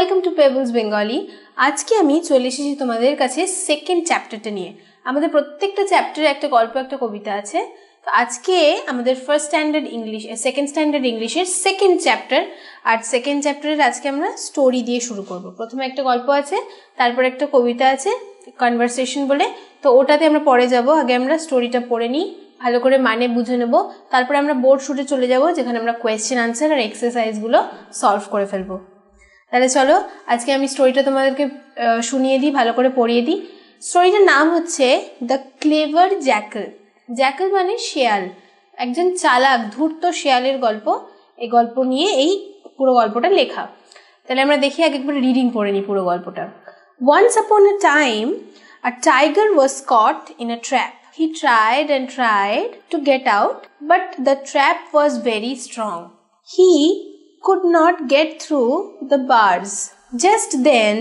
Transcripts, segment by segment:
Welcome to pebbles Bengali. আজকে আমি চলে এসেছি তোমাদের কাছে সেকেন্ড চ্যাপ্টারটা নিয়ে। আমাদের প্রত্যেকটা চ্যাপ্টারে একটা গল্প, একটা কবিতা আছে। তো আজকে আমাদের সেকেন্ড স্ট্যান্ডার্ড ইংলিশের সেকেন্ড চ্যাপ্টার, আর সেকেন্ড চ্যাপ্টারের আজকে আমরা স্টোরি দিয়ে শুরু করব। প্রথমে একটা গল্প আছে, তারপর একটা কবিতা আছে কনভারসেশন বলে, তো ওটাতে আমরা পরে যাব। আগে আমরা স্টোরিটা পড়ে নিই, ভালো করে মানে বুঝে নেব, তারপরে আমরা বোর্ড শুটে চলে যাব, যেখানে আমরা কোয়েশ্চেন আনসার আর এক্সারসাইজগুলো সলভ করে ফেলবো। তাহলে চলো আজকে আমি স্টোরিটা তোমাদেরকে শুনিয়ে দিই, ভালো করে পড়িয়ে দিই। স্টোরিটার নাম হচ্ছে দ্য ক্লেভার জ্যাকল। জ্যাকল মানে শেয়াল, একজন চালাক ধূর্ত শেয়ালের গল্প। এই গল্প নিয়ে এই পুরো গল্পটা লেখা। তাহলে আমরা দেখি আগে একবার রিডিং পড়ে নিই পুরো গল্পটা। Once upon a time, a tiger was caught in a trap. He tried and tried to get out, but the trap was very strong. He could not get through the bars. Just then,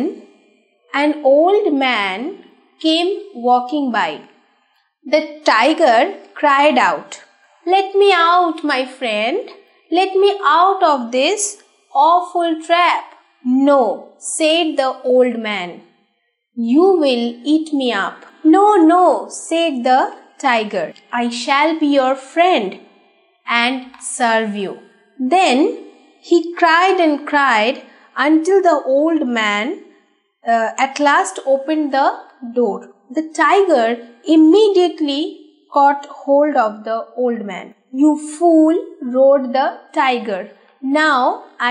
an old man came walking by. The tiger cried out, "Let me out, my friend. Let me out of this awful trap." "No," said the old man. "You will eat me up." "No, no," said the tiger. "I shall be your friend and serve you." Then he cried and cried until the old man at last opened the door. The tiger immediately caught hold of the old man. "You fool," roared the tiger. "Now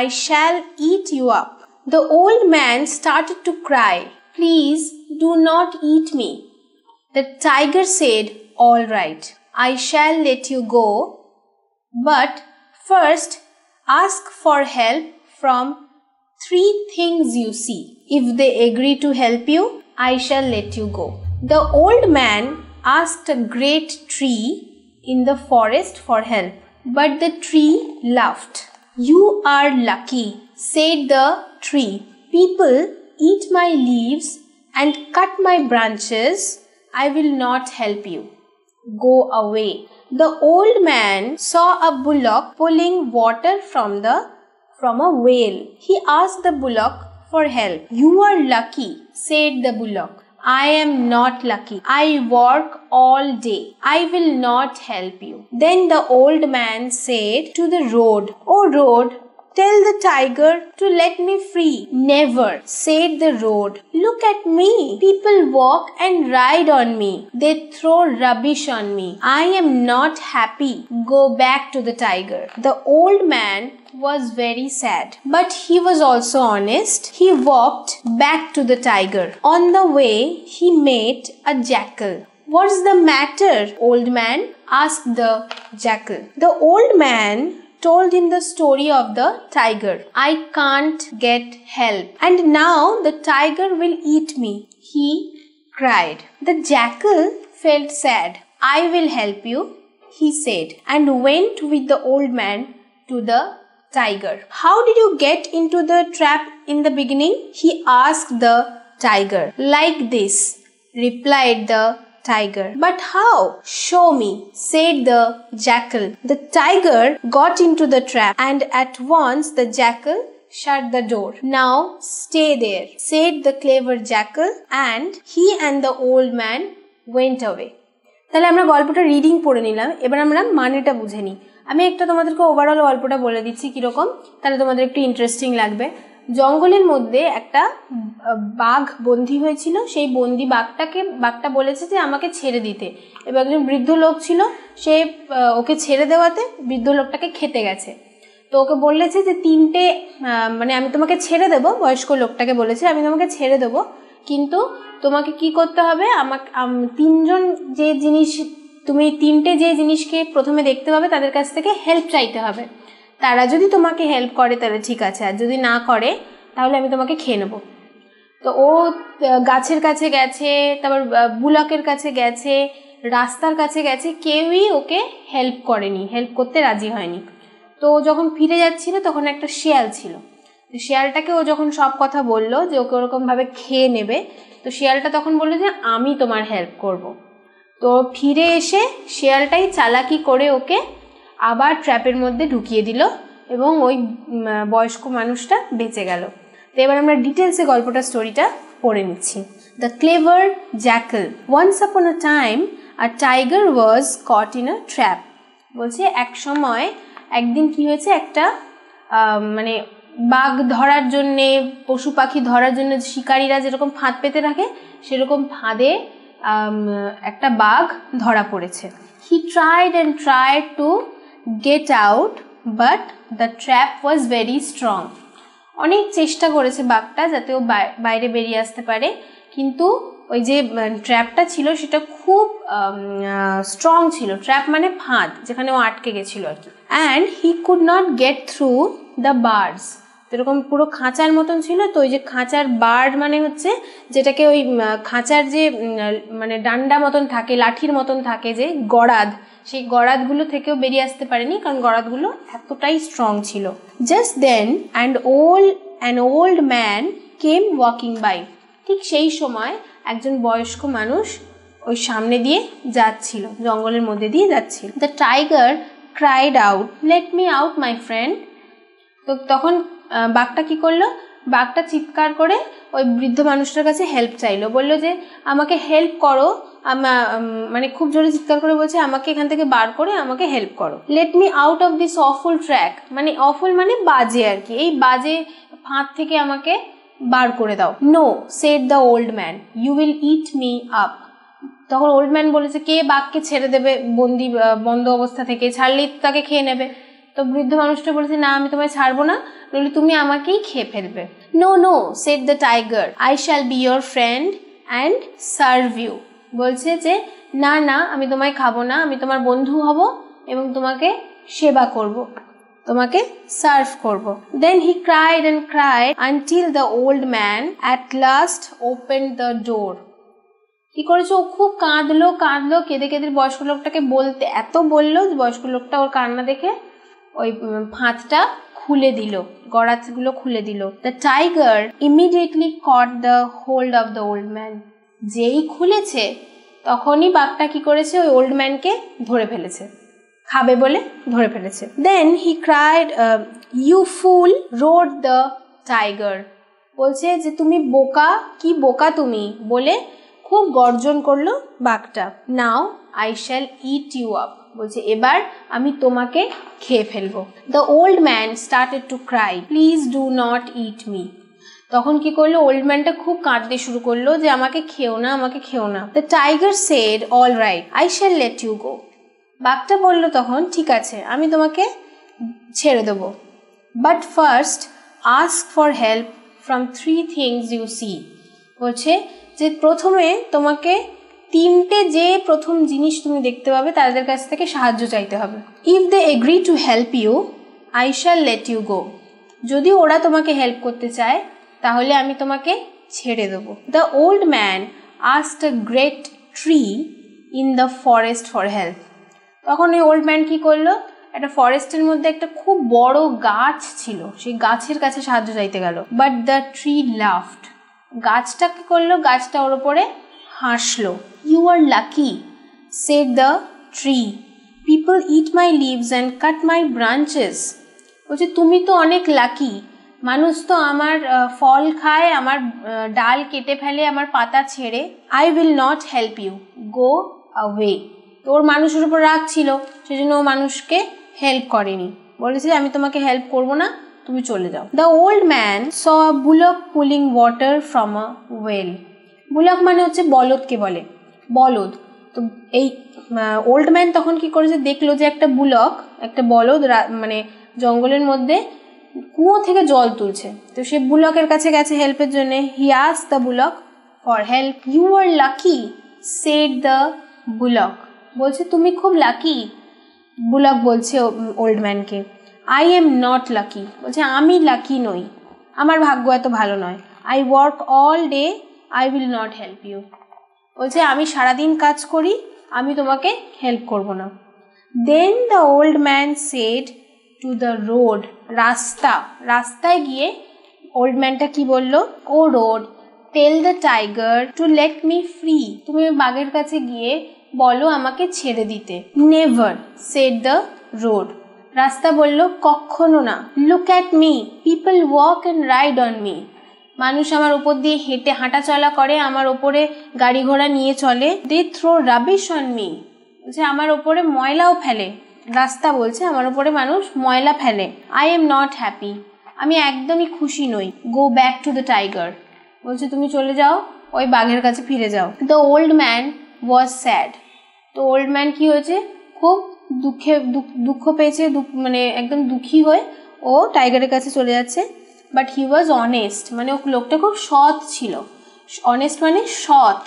I shall eat you up." The old man started to cry, "Please do not eat me." The tiger said, "All right, I shall let you go, but first ask for help from 3 things you see. If they agree to help you, I shall let you go." The old man asked a great tree in the forest for help, but the tree laughed. "You are lucky," said the tree. "People eat my leaves and cut my branches. I will not help you. Go away." The old man saw a bullock pulling water from a well. He asked the bullock for help. "You are lucky," said the bullock. "I am not lucky. I work all day. I will not help you." Then the old man said to the road, "Oh road, tell the tiger to let me free." "Never," said the road. "Look at me. People walk and ride on me. They throw rubbish on me. I am not happy. Go back to the tiger." The old man was very sad, but he was also honest. He walked back to the tiger. On the way, he met a jackal. "What's the matter, old man?" asked the jackal. The old man told him the story of the tiger. "I can't get help, and now the tiger will eat me," he cried. The jackal felt sad. "I will help you," he said, and went with the old man to the tiger. "How did you get into the trap in the beginning?" he asked the tiger. "Like this," replied the tiger. "But how?" "Show me," said the jackal. The tiger got into the trap, and at once the jackal shut the door. "Now stay there," said the clever jackal, and he and the old man went away. তাহলে আমরা গল্পটা reading পড়ে নিলাম, এবার আমরা মানেটা বুঝে নিই। আমি একটা তোমাদেরকে ওভারঅল গল্পটা বলে দিচ্ছি কীরকম, তাহলে তোমাদের একটু ইন্টারেস্টিং লাগবে। জঙ্গলের মধ্যে একটা বাঘ বন্দী হয়েছিল। সেই বন্দি বাঘটা বলেছে যে আমাকে ছেড়ে দিতে। এবার একজন বৃদ্ধ লোক ছিল, সে ওকে ছেড়ে দেওয়াতে বৃদ্ধ লোকটাকে খেতে গেছে। তো ওকে বলেছে যে আমি তোমাকে ছেড়ে দেবো, বয়স্ক লোকটাকে বলেছে আমি তোমাকে ছেড়ে দেবো, কিন্তু তোমাকে কি করতে হবে, তুমি 3টে যে জিনিসকে প্রথমে দেখতে পাবে তাদের কাছ থেকে হেল্প চাইতে হবে। তারা যদি তোমাকে হেল্প করে তাহলে ঠিক আছে, আর যদি না করে তাহলে আমি তোমাকে খেয়ে নেবো। তো ও গাছের কাছে গেছে, তারপর বুলকের কাছে গেছে, রাস্তার কাছে গেছে, কেউই ওকে হেল্প করেনি, হেল্প করতে রাজি হয়নি। তো যখন ফিরে যাচ্ছিল তখন একটা শিয়াল ছিল। শিয়ালটাকে ও যখন সব কথা বললো যে ওকে ওরকমভাবে খেয়ে নেবে, তো শিয়ালটা তখন বললো যে আমি তোমার হেল্প করব। তো ফিরে এসে শিয়ালটাই চালাকি করে ওকে আবার ট্র্যাপের মধ্যে ঢুকিয়ে দিল এবং ওই বয়স্ক মানুষটা বেঁচে গেল। তো এবার আমরা ডিটেলসে গল্পটা স্টোরিটা পড়ে নিচ্ছি। The clever jackal. Once upon a time a tiger was caught in a trap. বলছে এক সময় একদিন কি হয়েছে, একটা মানে বাঘ ধরার জন্যে, পশু পাখি ধরার জন্য শিকারীরা যেরকম ফাঁদ পেতে রাখে সেরকম ফাঁদে একটা বাঘ ধরা পড়েছে। He tried and tried to get out but the trap was very strong. অনেক চেষ্টা করেছে বাঘটা যাতে ও বাইরে বেরিয়ে আসতে পারে, কিন্তু ওই যে ট্র্যাপটা ছিল সেটা খুব স্ট্রং ছিল। ট্র্যাপ মানে ফাঁদ, যেখানে ও আটকে গেছিল আর কি। And he could not get through the bars. এরকম পুরো খাঁচার মতন ছিল, তো ওই যে খাঁচার বার্ড মানে হচ্ছে যেটাকে ওই খাঁচার যে মানে ডান্ডা মতন থাকে, লাঠির মতন থাকে যে গড়াদ, সেই গড়াদগুলো থেকেও বেরিয়ে আসতে পারেনি, কারণ গড়াদগুলো এতটাই স্ট্রং ছিল। Just then an old man came walking by. ঠিক সেই সময় একজন বয়স্ক মানুষ ওই সামনে দিয়ে যাচ্ছিল, জঙ্গলের মধ্যে দিয়ে যাচ্ছিল। The tiger cried out, let me out my friend. তো তখন বাঘটা কি করলো, বাঘটা চিৎকার করে ওই বৃদ্ধ মানুষটার কাছে হেল্প চাইলো, বললো যে আমাকে হেল্প করো, মানে খুব জোরে চিৎকার করে বলছে আমাকে এখান থেকে বার করে আমাকে হেল্প করো। Let me out of this awful track, মানে অফুল মানে বাজে আর কি, এই বাজে ফাঁদ থেকে আমাকে বার করে দাও। No said the old man, you will eat me up. তখন ওল্ড ম্যান বলেছে কে বাঘকে ছেড়ে দেবে বন্ধ অবস্থা থেকে, ছাড়লেই তাকে খেয়ে নেবে। তো বৃদ্ধ মানুষটা বলেছে না, আমি তোমায় ছাড়বো না, নইলে তুমি আমাকেই খেয়ে ফেলবে। No no said the tiger, I shall be your friend and serve you. বলছে যে না না, আমি তোমায় খাবো না, আমি তোমার বন্ধু হব এবং তোমাকে সেবা করব, তোমাকে সার্ভ করব। Then he cried and cried until the old man at last opened the door. কি করেছে, ও খুব কাঁদলো কেঁদে কেঁদে বয়স্ক লোকটাকে বলতে এত বললো, বয়স্ক লোকটা ওর কান্না দেখে ওই ফাঁদটা খুলে দিল, গড়াগুলো খুলে দিল। The tiger immediately caught the hold of the old man. যেই খুলেছে তখনই বাঘটা কি করেছে, ওই ওল্ড ম্যানকে ধরে ফেলেছে, খাবে বলে ধরে ফেলেছে। Then he cried you fool, roared the tiger. বলছে যে তুমি বোকা, কি বোকা তুমি, বলে খুব গর্জন করলো বাঘটা। Now I shall eat you up. বলছে এবার আমি তোমাকে খেয়ে ফেলবো। The old man started to cry, please do not eat me. তখন কি করলো, ওল্ড ম্যানটা খুব কাঁদতে শুরু করলো যে আমাকে খেও না, আমাকে খেও না। The tiger said all right, I shall let you go. বাঘটা বলল তখন ঠিক আছে, আমি তোমাকে ছেড়ে দেবো, but first ask for help from 3 things you see. বলছে যে প্রথমে তোমাকে 3টে যে প্রথম জিনিস তুমি দেখতে পাবে তাদের কাছ থেকে সাহায্য চাইতে হবে। If they agree to help you I shall let you go. যদি ওরা তোমাকে হেল্প করতে চায় তাহলে আমি তোমাকে ছেড়ে দেবো। The old man asked a great tree in the forest for help. তখন এই ওল্ড ম্যান কি করলো, একটা ফরেস্টের মধ্যে একটা খুব বড় গাছ ছিল, সেই গাছের কাছে সাহায্য চাইতে গেল। But the tree laughed. গাছটা কি করলো, গাছটা ওর ওপরে হাসলো। You are lucky said the tree, people eat my leaves and cut my branches. বলছে তুমি তো অনেক লাকি, মানুষ তো আমার ফল খায়, আমার ডাল কেটে ফেলে, আমার পাতা ছেড়ে। I will not help you, go away. তোর মানুষের উপর রাগ ছিল, সেজন্য ও মানুষকে হেল্প করেনি, বলেছে আমি তোমাকে হেল্প করবো না, তুমি চলে যাও। The old man saw a bullock pulling water from a well. Bullock মানে হচ্ছে বলদকে বলে, বলদ। তো এই ওল্ড ম্যান তখন কি করেছে, দেখলো যে একটা বুলক, একটা বলদ মানে জঙ্গলের মধ্যে কুয়ো থেকে জল তুলছে। তো সে বুলকের কাছে গেছে হেল্পের জন্য। He asked the bullock for help. You are lucky said the bullock. বলছে তুমি খুব লাকি। বুলক বলছে ওল্ড ম্যানকে আই এম নট লাকি। বলছে আমি লাকি নই, আমার ভাগ্য এত ভালো নয়। I work all day, I will not help you. বলছে আমি সারাদিন কাজ করি, আমি তোমাকে হেল্প করব না। Then the old man said to the road, রাস্তায় গিয়ে ওল্ড ম্যানটা কি বলল, ও road tell the tiger to let me free. তুমি বাঘের কাছে গিয়ে বলো আমাকে ছেড়ে দিতে। নেভার সেড দ্য রোড, রাস্তা বলল কখনো না। Look at me, people walk and ride on me, মানুষ আমার উপর দিয়ে হেঁটে হাঁটা চলা করে, আমার ওপরে গাড়ি ঘোড়া নিয়ে চলে। দে থ্রো রাবিশ অন মি, বলছে আমার ওপরে ময়লাও ফেলে, রাস্তা বলছে আমার ওপরে মানুষ ময়লা ফেলে। আই এম নট হ্যাপি, আমি একদমই খুশি নই। Go back to the tiger, বলছে তুমি চলে যাও, ওই বাঘের কাছে ফিরে যাও। The old man was sad, তো ওল্ড ম্যান কি হয়েছে, খুব দুঃখ পেয়েছে, মানে একদম দুঃখী হয়ে ও টাইগারের কাছে চলে যাচ্ছে। বাট হি ওয়াজ অনেস্ট, মানে ও লোকটা খুব সৎ ছিল। অনেস্ট মানে সৎ,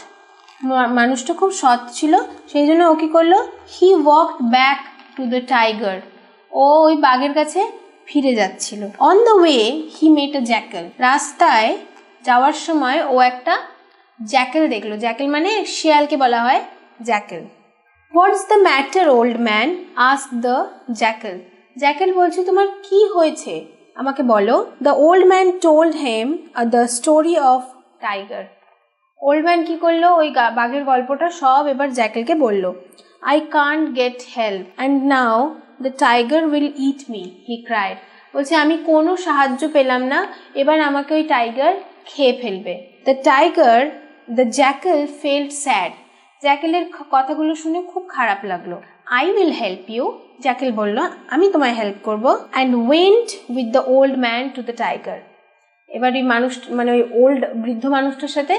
মানুষটা খুব সৎ ছিল, সেই জন্য ও কী করলো, he walked back to the tiger, ও ওই বাঘের কাছে ফিরে যাচ্ছিল। On the way he met a jackal, রাস্তায় যাওয়ার সময় ও একটা জ্যাকেল দেখলো। জ্যাকেল মানে শিয়ালকে বলা হয় jackal. What's the matter old man, asked the jackal. Jackal বলছে তোমার কি হয়েছে আমাকে বলো। The old man told him the story of tiger. Old man কী করলো, ওই বাঘের গল্পটা সব এবার জ্যাকেলকে বলল। I can't get help and now the tiger will eat me, he cried. বলছে আমি কোনো সাহায্য পেলাম না, এবার আমাকে ওই টাইগার খেয়ে ফেলবে। The tiger, the jackal felt sad, জ্যাকেলের কথাগুলো শুনে খুব খারাপ লাগলো। I will help you, jackal বলল আমি তোমায় হেল্প করবো। And went with the old man to the tiger. এবার ওই মানুষ, মানে ওই বৃদ্ধ মানুষটার সাথে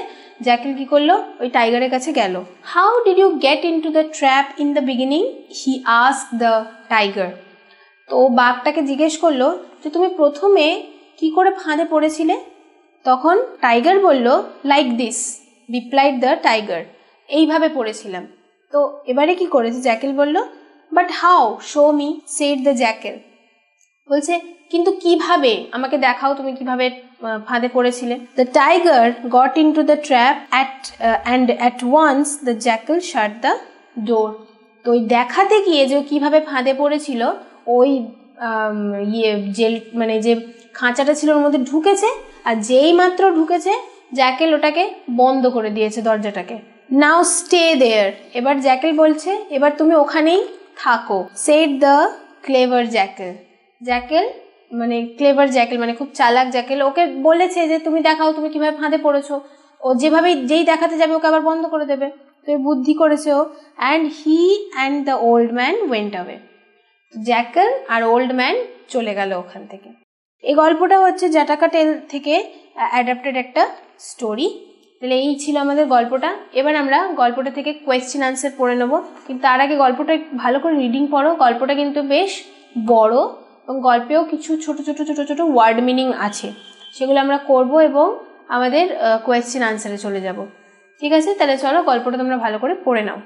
জ্যাকেল কি করলো, ওই টাইগারের কাছে গেল। How did you get into the trap in the beginning, he asked the tiger. তো বাঘটাকে জিজ্ঞেস করলো যে তুমি প্রথমে কি করে ফাঁদে পড়েছিলে। তখন টাইগার বলল, like this, replied the tiger, এইভাবে পড়েছিলাম। তো এবারে কি করেছে, জ্যাকেল বলল, but how, show me, said the jackal. বলছে কিন্তু কিভাবে, আমাকে দেখাও তুমি কিভাবে ফাঁদে পড়েছিলে। The tiger got into the trap and at once the jackal shut the door. তো ওই দেখাতে গিয়ে যে কিভাবে ফাঁদে পড়েছিল, ওই জেল মানে যে খাঁচাটা ছিল ওর মধ্যে ঢুকেছে, আর যেই মাত্র ঢুকেছে জ্যাকেল ওটাকে বন্ধ করে দিয়েছে দরজাটাকে। নাও স্টে দেয়ার, এবার জ্যাকেল বলছে এবার তুমি ওখানেই থাকো। Said the clever Jekyll, Jekyll মানে ক্লেভার জ্যাকেল মানে খুব চালাক জ্যাকেল, ওকে বলেছে যে তুমি দেখাও তুমি কিভাবে ফাঁদে পড়েছো। ও যেভাবে যেই দেখাতে যাবে ওকে আবার বন্ধ করে দেবে, তো বুদ্ধি করেছে ও। And he and the old man went away, jackal আর ওল্ড ম্যান চলে গেল ওখান থেকে। এই গল্পটা হচ্ছে জাটাকা টেল থেকে অ্যাডাপ্টেড একটা স্টোরি। তাহলে এই ছিল আমাদের গল্পটা। এবার আমরা গল্পটা থেকে কোয়েশ্চেন আনসার পড়ে নেবো, কিন্তু তার আগে গল্পটা ভালো করে রিডিং পড়ো। গল্পটা কিন্তু বেশ বড় এবং গল্পেও কিছু ছোট ছোট ছোট ছোট ওয়ার্ড মিনিং আছে, সেগুলো আমরা করব এবং আমাদের কোয়েশ্চেন আনসারে চলে যাব। ঠিক আছে, তাহলে চলো গল্পটা তোমরা ভালো করে পড়ে নাও।